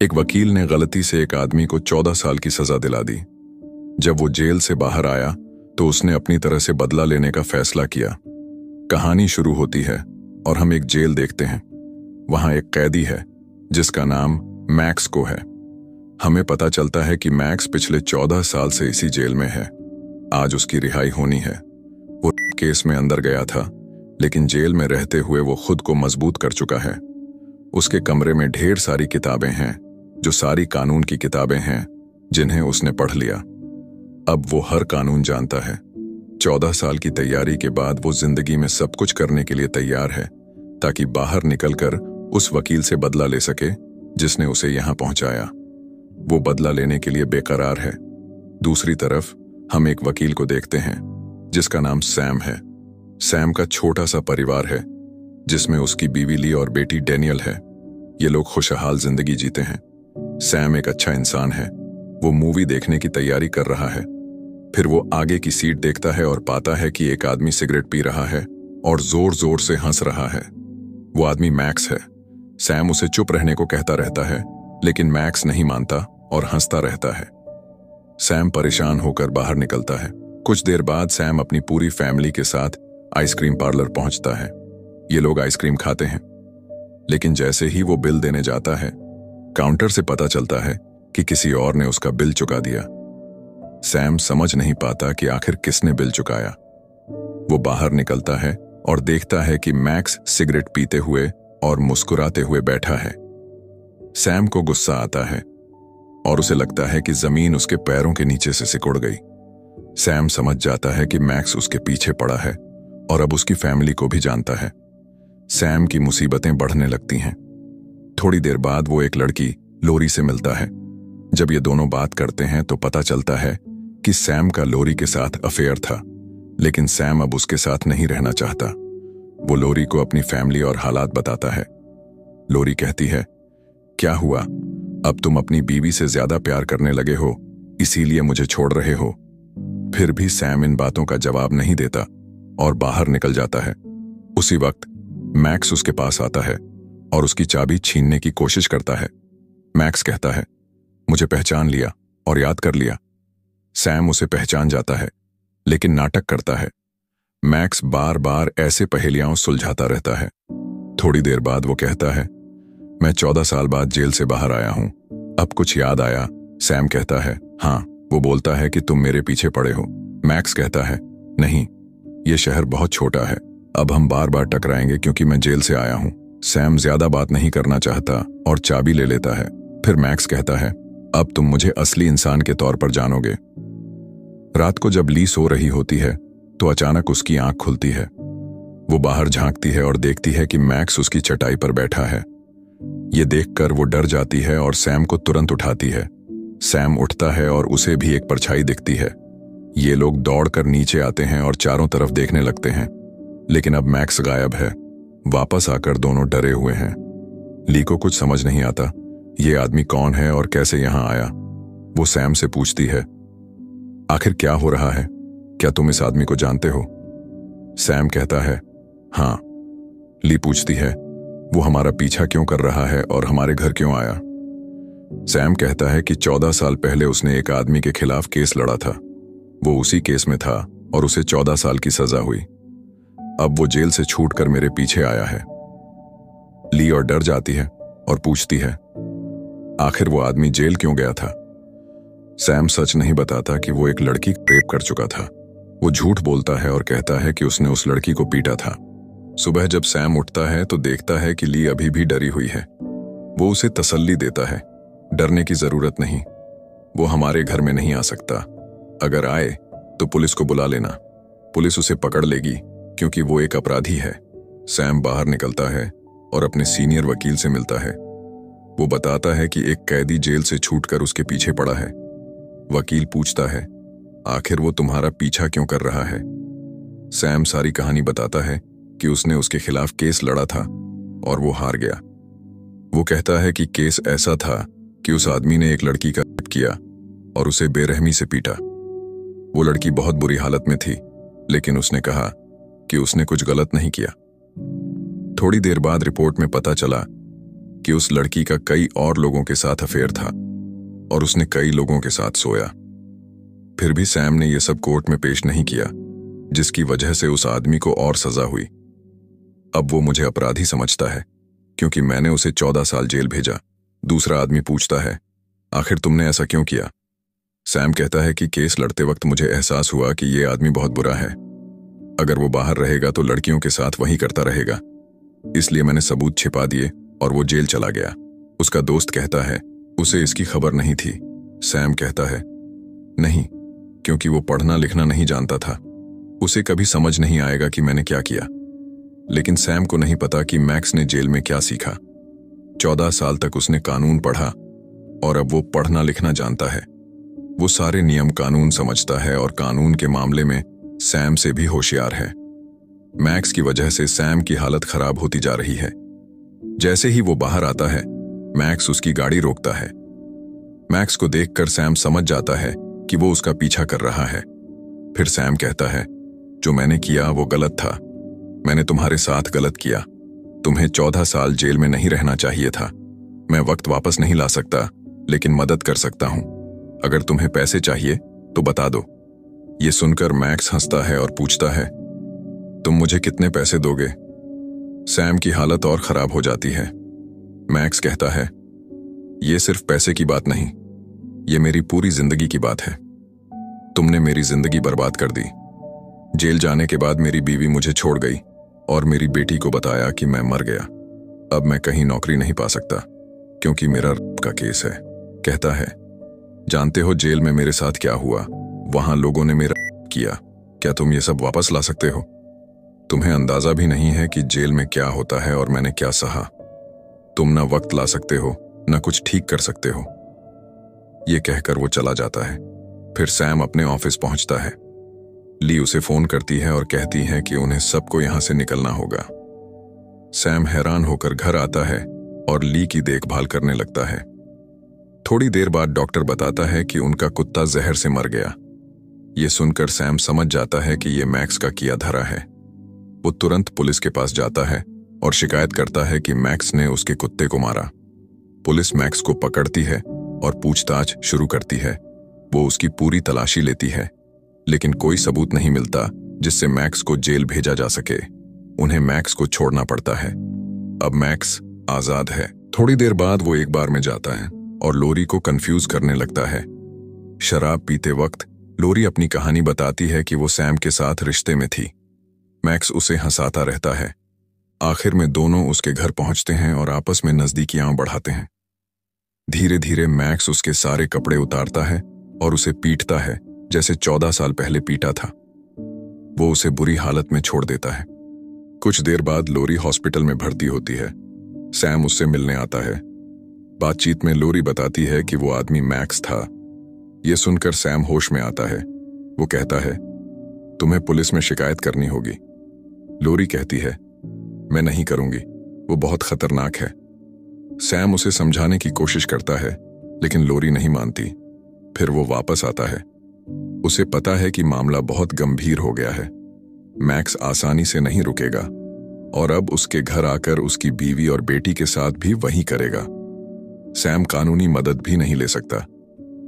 एक वकील ने गलती से एक आदमी को 14 साल की सजा दिला दी। जब वो जेल से बाहर आया तो उसने अपनी तरह से बदला लेने का फैसला किया। कहानी शुरू होती है और हम एक जेल देखते हैं। वहां एक कैदी है जिसका नाम मैक्स को है। हमें पता चलता है कि मैक्स पिछले 14 साल से इसी जेल में है। आज उसकी रिहाई होनी है। वो केस में अंदर गया था, लेकिन जेल में रहते हुए वो खुद को मजबूत कर चुका है। उसके कमरे में ढेर सारी किताबें हैं, जो सारी कानून की किताबें हैं जिन्हें उसने पढ़ लिया। अब वो हर कानून जानता है। 14 साल की तैयारी के बाद वो जिंदगी में सब कुछ करने के लिए तैयार है, ताकि बाहर निकलकर उस वकील से बदला ले सके जिसने उसे यहां पहुंचाया। वो बदला लेने के लिए बेकरार है। दूसरी तरफ हम एक वकील को देखते हैं जिसका नाम सैम है। सैम का छोटा सा परिवार है जिसमें उसकी बीवी ली और बेटी डेनियल है। ये लोग खुशहाल जिंदगी जीते हैं। सैम एक अच्छा इंसान है। वो मूवी देखने की तैयारी कर रहा है। फिर वो आगे की सीट देखता है और पाता है कि एक आदमी सिगरेट पी रहा है और जोर जोर से हंस रहा है। वो आदमी मैक्स है। सैम उसे चुप रहने को कहता रहता है, लेकिन मैक्स नहीं मानता और हंसता रहता है। सैम परेशान होकर बाहर निकलता है। कुछ देर बाद सैम अपनी पूरी फैमिली के साथ आइसक्रीम पार्लर पहुंचता है। ये लोग आइसक्रीम खाते हैं, लेकिन जैसे ही वो बिल देने जाता है, काउंटर से पता चलता है कि किसी और ने उसका बिल चुका दिया। सैम समझ नहीं पाता कि आखिर किसने बिल चुकाया। वो बाहर निकलता है और देखता है कि मैक्स सिगरेट पीते हुए और मुस्कुराते हुए बैठा है। सैम को गुस्सा आता है और उसे लगता है कि जमीन उसके पैरों के नीचे से सिकुड़ गई। सैम समझ जाता है कि मैक्स उसके पीछे पड़ा है और अब उसकी फैमिली को भी जानता है। सैम की मुसीबतें बढ़ने लगती हैं। थोड़ी देर बाद वो एक लड़की लोरी से मिलता है। जब ये दोनों बात करते हैं तो पता चलता है कि सैम का लोरी के साथ अफेयर था, लेकिन सैम अब उसके साथ नहीं रहना चाहता। वो लोरी को अपनी फैमिली और हालात बताता है। लोरी कहती है, क्या हुआ? अब तुम अपनी बीवी से ज्यादा प्यार करने लगे हो, इसीलिए मुझे छोड़ रहे हो? फिर भी सैम इन बातों का जवाब नहीं देता और बाहर निकल जाता है। उसी वक्त मैक्स उसके पास आता है और उसकी चाबी छीनने की कोशिश करता है। मैक्स कहता है, मुझे पहचान लिया और याद कर लिया। सैम उसे पहचान जाता है, लेकिन नाटक करता है। मैक्स बार बार ऐसे पहेलियां सुलझाता रहता है। थोड़ी देर बाद वो कहता है, मैं 14 साल बाद जेल से बाहर आया हूं। अब कुछ याद आया? सैम कहता है, हाँ। वो बोलता है कि तुम मेरे पीछे पड़े हो। मैक्स कहता है, नहीं, ये शहर बहुत छोटा है। अब हम बार बार टकराएंगे क्योंकि मैं जेल से आया हूं। सैम ज्यादा बात नहीं करना चाहता और चाबी ले लेता है। फिर मैक्स कहता है, अब तुम मुझे असली इंसान के तौर पर जानोगे। रात को जब ली सो रही होती है तो अचानक उसकी आंख खुलती है। वो बाहर झांकती है और देखती है कि मैक्स उसकी चटाई पर बैठा है। ये देखकर वो डर जाती है और सैम को तुरंत उठाती है। सैम उठता है और उसे भी एक परछाई दिखती है। ये लोग दौड़कर नीचे आते हैं और चारों तरफ देखने लगते हैं, लेकिन अब मैक्स गायब है। वापस आकर दोनों डरे हुए हैं। ली को कुछ समझ नहीं आता, ये आदमी कौन है और कैसे यहां आया। वो सैम से पूछती है, आखिर क्या हो रहा है? क्या तुम इस आदमी को जानते हो? सैम कहता है, हाँ। ली पूछती है, वो हमारा पीछा क्यों कर रहा है और हमारे घर क्यों आया? सैम कहता है कि 14 साल पहले उसने एक आदमी के खिलाफ केस लड़ा था। वो उसी केस में था और उसे 14 साल की सजा हुई। अब वो जेल से छूटकर मेरे पीछे आया है। ली और डर जाती है और पूछती है, आखिर वो आदमी जेल क्यों गया था? सैम सच नहीं बताता कि वो एक लड़की रेप कर चुका था। वो झूठ बोलता है और कहता है कि उसने उस लड़की को पीटा था। सुबह जब सैम उठता है तो देखता है कि ली अभी भी डरी हुई है। वो उसे तसल्ली देता है, डरने की जरूरत नहीं, वो हमारे घर में नहीं आ सकता। अगर आए तो पुलिस को बुला लेना, पुलिस उसे पकड़ लेगी क्योंकि वो एक अपराधी है। सैम बाहर निकलता है और अपने सीनियर वकील से मिलता है। वो बताता है कि एक कैदी जेल से छूटकर उसके पीछे पड़ा है। वकील पूछता है, आखिर वो तुम्हारा पीछा क्यों कर रहा है? सैम सारी कहानी बताता है कि उसने उसके खिलाफ केस लड़ा था और वो हार गया। वो कहता है कि केस ऐसा था कि उस आदमी ने एक लड़की का रेप किया और उसे बेरहमी से पीटा। वो लड़की बहुत बुरी हालत में थी, लेकिन उसने कहा कि उसने कुछ गलत नहीं किया। थोड़ी देर बाद रिपोर्ट में पता चला कि उस लड़की का कई और लोगों के साथ अफेयर था और उसने कई लोगों के साथ सोया। फिर भी सैम ने यह सब कोर्ट में पेश नहीं किया, जिसकी वजह से उस आदमी को और सजा हुई। अब वो मुझे अपराधी समझता है क्योंकि मैंने उसे 14 साल जेल भेजा। दूसरा आदमी पूछता है, आखिर तुमने ऐसा क्यों किया? सैम कहता है कि केस लड़ते वक्त मुझे एहसास हुआ कि ये आदमी बहुत बुरा है। अगर वो बाहर रहेगा तो लड़कियों के साथ वही करता रहेगा, इसलिए मैंने सबूत छिपा दिए और वो जेल चला गया। उसका दोस्त कहता है, उसे इसकी खबर नहीं थी। सैम कहता है, नहीं, क्योंकि वो पढ़ना लिखना नहीं जानता था। उसे कभी समझ नहीं आएगा कि मैंने क्या किया। लेकिन सैम को नहीं पता कि मैक्स ने जेल में क्या सीखा। 14 साल तक उसने कानून पढ़ा और अब वो पढ़ना लिखना जानता है। वो सारे नियम कानून समझता है और कानून के मामले में सैम से भी होशियार है। मैक्स की वजह से सैम की हालत खराब होती जा रही है। जैसे ही वो बाहर आता है, मैक्स उसकी गाड़ी रोकता है। मैक्स को देखकर सैम समझ जाता है कि वो उसका पीछा कर रहा है। फिर सैम कहता है, जो मैंने किया वो गलत था। मैंने तुम्हारे साथ गलत किया। तुम्हें 14 साल जेल में नहीं रहना चाहिए था। मैं वक्त वापस नहीं ला सकता, लेकिन मदद कर सकता हूं। अगर तुम्हें पैसे चाहिए तो बता दो। ये सुनकर मैक्स हंसता है और पूछता है, तुम मुझे कितने पैसे दोगे? सैम की हालत और खराब हो जाती है। मैक्स कहता है, ये सिर्फ पैसे की बात नहीं, ये मेरी पूरी जिंदगी की बात है। तुमने मेरी जिंदगी बर्बाद कर दी। जेल जाने के बाद मेरी बीवी मुझे छोड़ गई और मेरी बेटी को बताया कि मैं मर गया। अब मैं कहीं नौकरी नहीं पा सकता क्योंकि मेरा रेप का केस है। कहता है, जानते हो जेल में मेरे साथ क्या हुआ? वहां लोगों ने मेरा रेप किया। क्या तुम ये सब वापस ला सकते हो? तुम्हें अंदाजा भी नहीं है कि जेल में क्या होता है और मैंने क्या सहा। तुम ना वक्त ला सकते हो, ना कुछ ठीक कर सकते हो। ये कहकर वो चला जाता है। फिर सैम अपने ऑफिस पहुंचता है। ली उसे फोन करती है और कहती है कि उन्हें सबको यहां से निकलना होगा। सैम हैरान होकर घर आता है और ली की देखभाल करने लगता है। थोड़ी देर बाद डॉक्टर बताता है कि उनका कुत्ता जहर से मर गया। ये सुनकर सैम समझ जाता है कि ये मैक्स का किया धरा है। वो तुरंत पुलिस के पास जाता है और शिकायत करता है कि मैक्स ने उसके कुत्ते को मारा। पुलिस मैक्स को पकड़ती है और पूछताछ शुरू करती है। वो उसकी पूरी तलाशी लेती है, लेकिन कोई सबूत नहीं मिलता जिससे मैक्स को जेल भेजा जा सके। उन्हें मैक्स को छोड़ना पड़ता है। अब मैक्स आजाद है। थोड़ी देर बाद वो एक बार में जाता है और लोरी को कंफ्यूज करने लगता है। शराब पीते वक्त लोरी अपनी कहानी बताती है कि वो सैम के साथ रिश्ते में थी। मैक्स उसे हंसाता रहता है। आखिर में दोनों उसके घर पहुंचते हैं और आपस में नजदीकियां बढ़ाते हैं। धीरे धीरे मैक्स उसके सारे कपड़े उतारता है और उसे पीटता है जैसे 14 साल पहले पीटा था। वो उसे बुरी हालत में छोड़ देता है। कुछ देर बाद लोरी हॉस्पिटल में भर्ती होती है। सैम उससे मिलने आता है। बातचीत में लोरी बताती है कि वो आदमी मैक्स था। ये सुनकर सैम होश में आता है। वो कहता है, तुम्हें पुलिस में शिकायत करनी होगी। लोरी कहती है, मैं नहीं करूंगी, वो बहुत खतरनाक है। सैम उसे समझाने की कोशिश करता है, लेकिन लोरी नहीं मानती। फिर वो वापस आता है। उसे पता है कि मामला बहुत गंभीर हो गया है। मैक्स आसानी से नहीं रुकेगा और अब उसके घर आकर उसकी बीवी और बेटी के साथ भी वही करेगा। सैम कानूनी मदद भी नहीं ले सकता,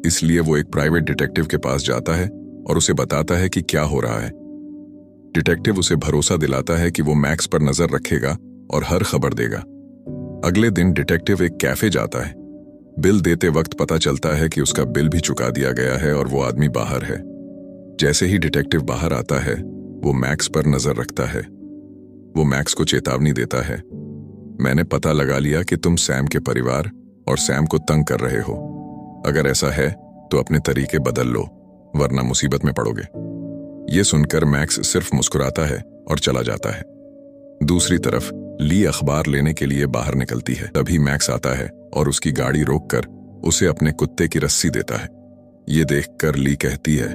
इसलिए वो एक प्राइवेट डिटेक्टिव के पास जाता है और उसे बताता है कि क्या हो रहा है। डिटेक्टिव उसे भरोसा दिलाता है कि वो मैक्स पर नजर रखेगा और हर खबर देगा। अगले दिन डिटेक्टिव एक कैफे जाता है। बिल देते वक्त पता चलता है कि उसका बिल भी चुका दिया गया है और वो आदमी बाहर है। जैसे ही डिटेक्टिव बाहर आता है, वो मैक्स पर नजर रखता है। वो मैक्स को चेतावनी देता है, मैंने पता लगा लिया कि तुम सैम के परिवार और सैम को तंग कर रहे हो। अगर ऐसा है तो अपने तरीके बदल लो, वरना मुसीबत में पड़ोगे। ये सुनकर मैक्स सिर्फ मुस्कुराता है और चला जाता है। दूसरी तरफ ली अखबार लेने के लिए बाहर निकलती है। तभी मैक्स आता है और उसकी गाड़ी रोककर उसे अपने कुत्ते की रस्सी देता है। ये देखकर ली कहती है,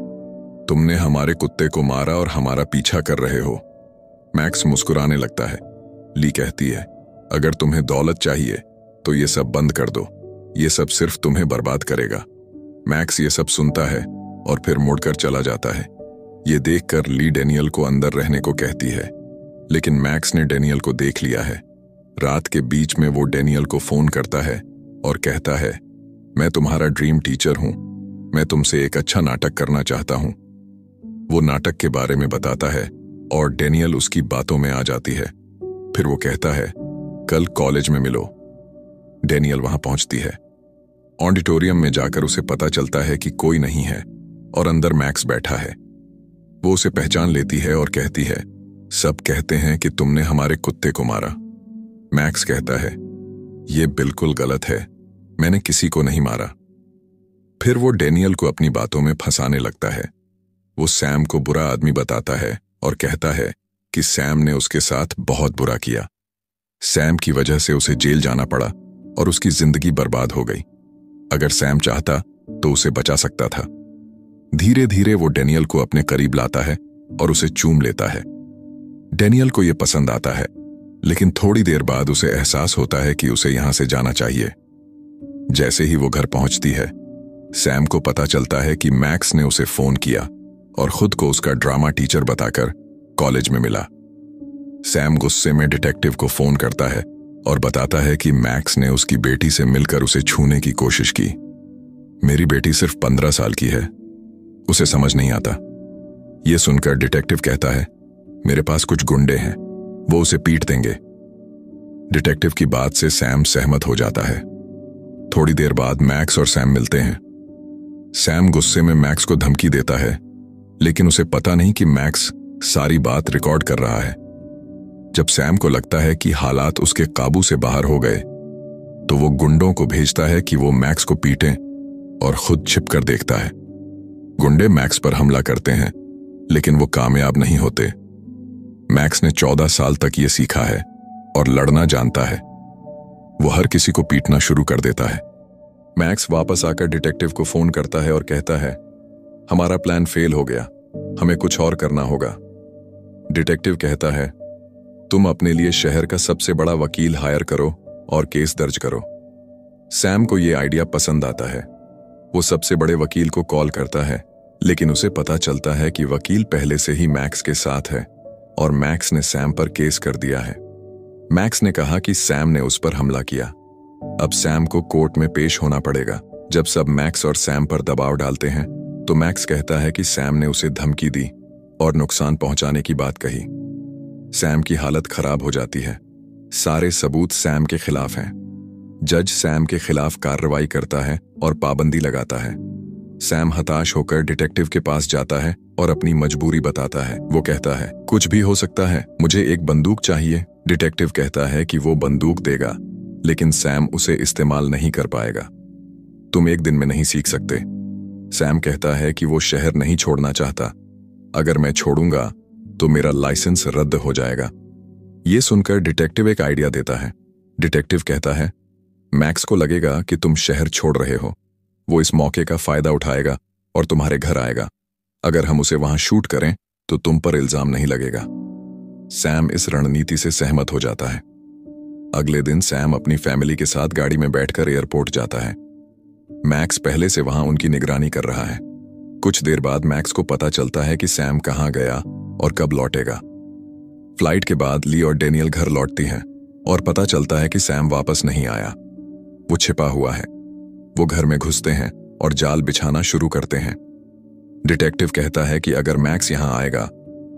तुमने हमारे कुत्ते को मारा और हमारा पीछा कर रहे हो। मैक्स मुस्कुराने लगता है। ली कहती है, अगर तुम्हें दौलत चाहिए तो ये सब बंद कर दो, ये सब सिर्फ तुम्हें बर्बाद करेगा। मैक्स ये सब सुनता है और फिर मुड़कर चला जाता है। ये देखकर ली डेनियल को अंदर रहने को कहती है, लेकिन मैक्स ने डेनियल को देख लिया है। रात के बीच में वो डेनियल को फोन करता है और कहता है, मैं तुम्हारा ड्रीम टीचर हूं, मैं तुमसे एक अच्छा नाटक करना चाहता हूं। वो नाटक के बारे में बताता है और डेनियल उसकी बातों में आ जाती है। फिर वो कहता है, कल कॉलेज में मिलो। डेनियल वहां पहुंचती है। ऑडिटोरियम में जाकर उसे पता चलता है कि कोई नहीं है और अंदर मैक्स बैठा है। वो उसे पहचान लेती है और कहती है, सब कहते हैं कि तुमने हमारे कुत्ते को मारा। मैक्स कहता है, ये बिल्कुल गलत है, मैंने किसी को नहीं मारा। फिर वो डेनियल को अपनी बातों में फंसाने लगता है। वो सैम को बुरा आदमी बताता है और कहता है कि सैम ने उसके साथ बहुत बुरा किया। सैम की वजह से उसे जेल जाना पड़ा और उसकी जिंदगी बर्बाद हो गई। अगर सैम चाहता तो उसे बचा सकता था। धीरे धीरे वो डेनियल को अपने करीब लाता है और उसे चूम लेता है। डेनियल को यह पसंद आता है, लेकिन थोड़ी देर बाद उसे एहसास होता है कि उसे यहां से जाना चाहिए। जैसे ही वो घर पहुंचती है, सैम को पता चलता है कि मैक्स ने उसे फोन किया और खुद को उसका ड्रामा टीचर बताकर कॉलेज में मिला। सैम गुस्से में डिटेक्टिव को फोन करता है और बताता है कि मैक्स ने उसकी बेटी से मिलकर उसे छूने की कोशिश की। मेरी बेटी सिर्फ 15 साल की है, उसे समझ नहीं आता। यह सुनकर डिटेक्टिव कहता है, मेरे पास कुछ गुंडे हैं, वो उसे पीट देंगे। डिटेक्टिव की बात से सैम सहमत हो जाता है। थोड़ी देर बाद मैक्स और सैम मिलते हैं। सैम गुस्से में मैक्स को धमकी देता है, लेकिन उसे पता नहीं कि मैक्स सारी बात रिकॉर्ड कर रहा है। जब सैम को लगता है कि हालात उसके काबू से बाहर हो गए, तो वो गुंडों को भेजता है कि वो मैक्स को पीटें और खुद छिपकर देखता है। गुंडे मैक्स पर हमला करते हैं, लेकिन वो कामयाब नहीं होते। मैक्स ने 14 साल तक ये सीखा है और लड़ना जानता है। वो हर किसी को पीटना शुरू कर देता है। मैक्स वापस आकर डिटेक्टिव को फोन करता है और कहता है, हमारा प्लान फेल हो गया, हमें कुछ और करना होगा। डिटेक्टिव कहता है, तुम अपने लिए शहर का सबसे बड़ा वकील हायर करो और केस दर्ज करो। सैम को यह आइडिया पसंद आता है। वो सबसे बड़े वकील को कॉल करता है, लेकिन उसे पता चलता है कि वकील पहले से ही मैक्स के साथ है और मैक्स ने सैम पर केस कर दिया है। मैक्स ने कहा कि सैम ने उस पर हमला किया। अब सैम को कोर्ट में पेश होना पड़ेगा। जब सब मैक्स और सैम पर दबाव डालते हैं, तो मैक्स कहता है कि सैम ने उसे धमकी दी और नुकसान पहुंचाने की बात कही। सैम की हालत खराब हो जाती है। सारे सबूत सैम के खिलाफ हैं। जज सैम के खिलाफ कार्रवाई करता है और पाबंदी लगाता है। सैम हताश होकर डिटेक्टिव के पास जाता है और अपनी मजबूरी बताता है। वो कहता है, कुछ भी हो सकता है, मुझे एक बंदूक चाहिए। डिटेक्टिव कहता है कि वो बंदूक देगा, लेकिन सैम उसे इस्तेमाल नहीं कर पाएगा। तुम एक दिन में नहीं सीख सकते। सैम कहता है कि वो शहर नहीं छोड़ना चाहता। अगर मैं छोड़ूंगा तो मेरा लाइसेंस रद्द हो जाएगा। ये सुनकर डिटेक्टिव एक आइडिया देता है। डिटेक्टिव कहता है, मैक्स को लगेगा कि तुम शहर छोड़ रहे हो। वो इस मौके का फायदा उठाएगा और तुम्हारे घर आएगा। अगर हम उसे वहां शूट करें तो तुम पर इल्जाम नहीं लगेगा। सैम इस रणनीति से सहमत हो जाता है। अगले दिन सैम अपनी फैमिली के साथ गाड़ी में बैठकर एयरपोर्ट जाता है। मैक्स पहले से वहां उनकी निगरानी कर रहा है। कुछ देर बाद मैक्स को पता चलता है कि सैम कहां गया और कब लौटेगा। फ्लाइट के बाद ली और डेनियल घर लौटती हैं और पता चलता है कि सैम वापस नहीं आया। वो छिपा हुआ है। वो घर में घुसते हैं और जाल बिछाना शुरू करते हैं। डिटेक्टिव कहता है कि अगर मैक्स यहां आएगा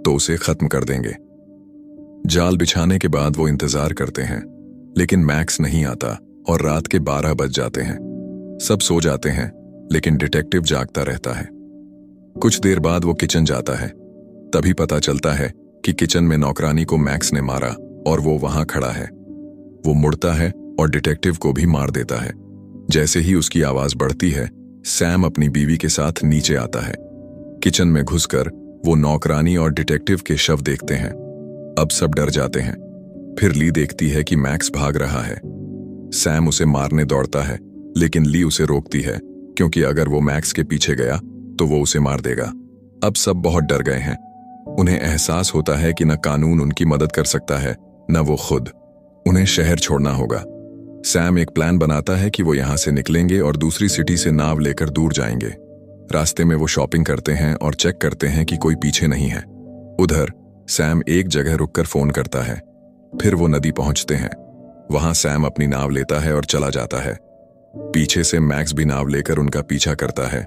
तो उसे खत्म कर देंगे। जाल बिछाने के बाद वो इंतजार करते हैं, लेकिन मैक्स नहीं आता और रात के 12 बज जाते हैं। सब सो जाते हैं, लेकिन डिटेक्टिव जागता रहता है। कुछ देर बाद वो किचन जाता है। तभी पता चलता है कि किचन में नौकरानी को मैक्स ने मारा और वो वहां खड़ा है। वो मुड़ता है और डिटेक्टिव को भी मार देता है। जैसे ही उसकी आवाज बढ़ती है, सैम अपनी बीवी के साथ नीचे आता है। किचन में घुसकर वो नौकरानी और डिटेक्टिव के शव देखते हैं। अब सब डर जाते हैं। फिर ली देखती है कि मैक्स भाग रहा है। सैम उसे मारने दौड़ता है, लेकिन ली उसे रोकती है, क्योंकि अगर वो मैक्स के पीछे गया तो वो उसे मार देगा। अब सब बहुत डर गए हैं। उन्हें एहसास होता है कि न कानून उनकी मदद कर सकता है, न वो खुद। उन्हें शहर छोड़ना होगा। सैम एक प्लान बनाता है कि वो यहां से निकलेंगे और दूसरी सिटी से नाव लेकर दूर जाएंगे। रास्ते में वो शॉपिंग करते हैं और चेक करते हैं कि कोई पीछे नहीं है। उधर सैम एक जगह रुककर फोन करता है। फिर वो नदी पहुंचते हैं। वहां सैम अपनी नाव लेता है और चला जाता है। पीछे से मैक्स भी नाव लेकर उनका पीछा करता है।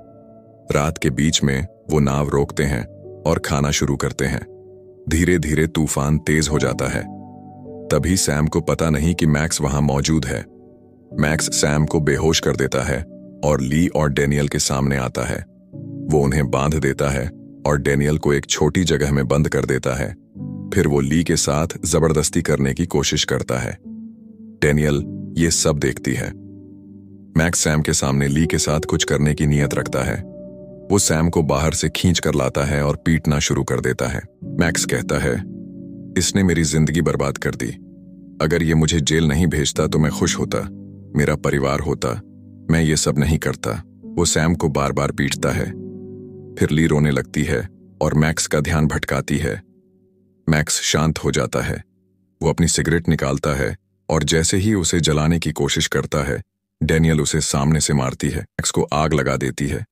रात के बीच में वो नाव रोकते हैं और खाना शुरू करते हैं। धीरे धीरे तूफान तेज हो जाता है। तभी सैम को पता नहीं कि मैक्स वहां मौजूद है। मैक्स सैम को बेहोश कर देता है और ली और डेनियल के सामने आता है। वो उन्हें बांध देता है और डेनियल को एक छोटी जगह में बंद कर देता है। फिर वो ली के साथ जबरदस्ती करने की कोशिश करता है। डेनियल ये सब देखती है। मैक्स सैम के सामने ली के साथ कुछ करने की नीयत रखता है। वो सैम को बाहर से खींच कर लाता है और पीटना शुरू कर देता है। मैक्स कहता है, इसने मेरी जिंदगी बर्बाद कर दी। अगर ये मुझे जेल नहीं भेजता तो मैं खुश होता, मेरा परिवार होता। मैं ये सब नहीं करता। वो सैम को बार बार पीटता है। फिर ली रोने लगती है और मैक्स का ध्यान भटकाती है। मैक्स शांत हो जाता है। वो अपनी सिगरेट निकालता है और जैसे ही उसे जलाने की कोशिश करता है, डेनियल उसे सामने से मारती है। मैक्स को आग लगा देती है।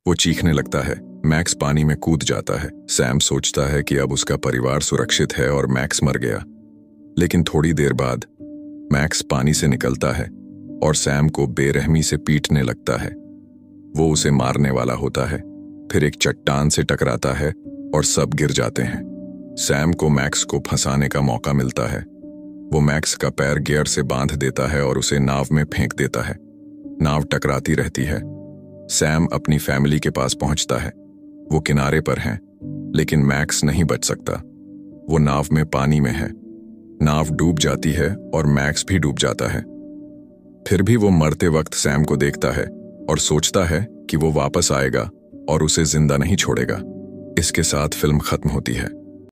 वो चीखने लगता है। मैक्स पानी में कूद जाता है। सैम सोचता है कि अब उसका परिवार सुरक्षित है और मैक्स मर गया। लेकिन थोड़ी देर बाद मैक्स पानी से निकलता है और सैम को बेरहमी से पीटने लगता है। वो उसे मारने वाला होता है। फिर एक चट्टान से टकराता है और सब गिर जाते हैं। सैम को मैक्स को फंसाने का मौका मिलता है। वो मैक्स का पैर गियर से बांध देता है और उसे नाव में फेंक देता है। नाव टकराती रहती है। सैम अपनी फैमिली के पास पहुंचता है। वो किनारे पर हैं, लेकिन मैक्स नहीं बच सकता। वो नाव में पानी में है। नाव डूब जाती है और मैक्स भी डूब जाता है। फिर भी वो मरते वक्त सैम को देखता है और सोचता है कि वो वापस आएगा और उसे जिंदा नहीं छोड़ेगा। इसके साथ फिल्म खत्म होती है।